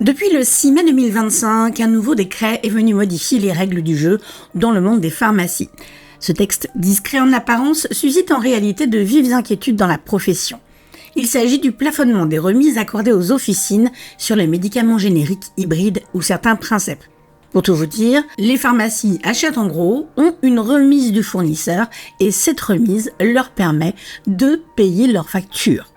Depuis le 6 mai 2025, un nouveau décret est venu modifier les règles du jeu dans le monde des pharmacies. Ce texte, discret en apparence, suscite en réalité de vives inquiétudes dans la profession. Il s'agit du plafonnement des remises accordées aux officines sur les médicaments génériques, hybrides ou certains princeps. Pour tout vous dire, les pharmacies achètent en gros, ont une remise du fournisseur et cette remise leur permet de payer leurs factures.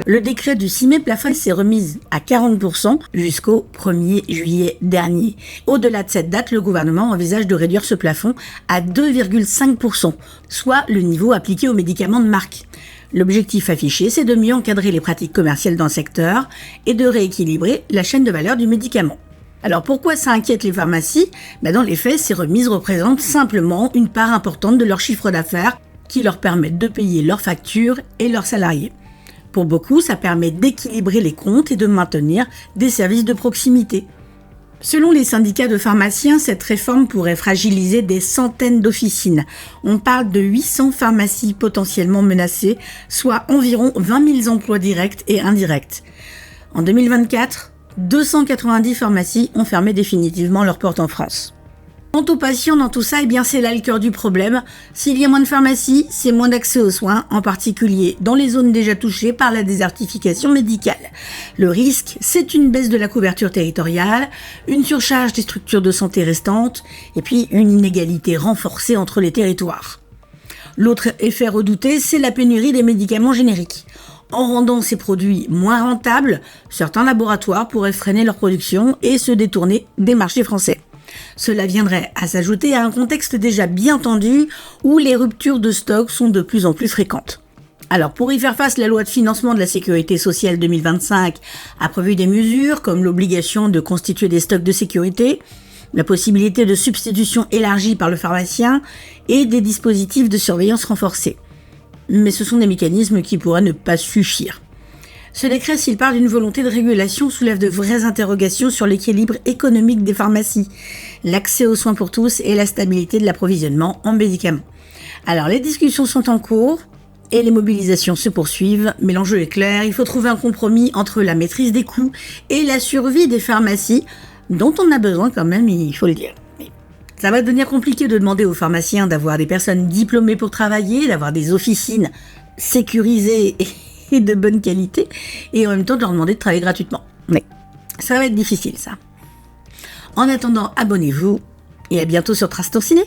Le décret du 6 mai plafonne ces remises à 40% jusqu'au 1er juillet dernier. Au-delà de cette date, le gouvernement envisage de réduire ce plafond à 2,5%, soit le niveau appliqué aux médicaments de marque. L'objectif affiché, c'est de mieux encadrer les pratiques commerciales dans le secteur et de rééquilibrer la chaîne de valeur du médicament. Alors pourquoi ça inquiète les pharmacies ? Dans les faits, ces remises représentent simplement une part importante de leur chiffre d'affaires qui leur permettent de payer leurs factures et leurs salariés. Pour beaucoup, ça permet d'équilibrer les comptes et de maintenir des services de proximité. Selon les syndicats de pharmaciens, cette réforme pourrait fragiliser des centaines d'officines. On parle de 800 pharmacies potentiellement menacées, soit environ 20 000 emplois directs et indirects. En 2024, 290 pharmacies ont fermé définitivement leurs portes en France. Quant aux patients dans tout ça, c'est là le cœur du problème. S'il y a moins de pharmacies, c'est moins d'accès aux soins, en particulier dans les zones déjà touchées par la désertification médicale. Le risque, c'est une baisse de la couverture territoriale, une surcharge des structures de santé restantes, et puis une inégalité renforcée entre les territoires. L'autre effet redouté, c'est la pénurie des médicaments génériques. En rendant ces produits moins rentables, certains laboratoires pourraient freiner leur production et se détourner des marchés français. Cela viendrait à s'ajouter à un contexte déjà bien tendu où les ruptures de stock sont de plus en plus fréquentes. Alors pour y faire face, la loi de financement de la sécurité sociale 2025 a prévu des mesures comme l'obligation de constituer des stocks de sécurité, la possibilité de substitution élargie par le pharmacien et des dispositifs de surveillance renforcés. Mais ce sont des mécanismes qui pourraient ne pas suffire. Ce décret, s'il part d'une volonté de régulation, soulève de vraies interrogations sur l'équilibre économique des pharmacies, l'accès aux soins pour tous et la stabilité de l'approvisionnement en médicaments. Alors les discussions sont en cours et les mobilisations se poursuivent, mais l'enjeu est clair, il faut trouver un compromis entre la maîtrise des coûts et la survie des pharmacies, dont on a besoin quand même, il faut le dire. Ça va devenir compliqué de demander aux pharmaciens d'avoir des personnes diplômées pour travailler, d'avoir des officines sécurisées et de bonne qualité, et en même temps de leur demander de travailler gratuitement. Mais ça va être difficile, ça. En attendant, abonnez-vous, et à bientôt sur Trace ton Ciné.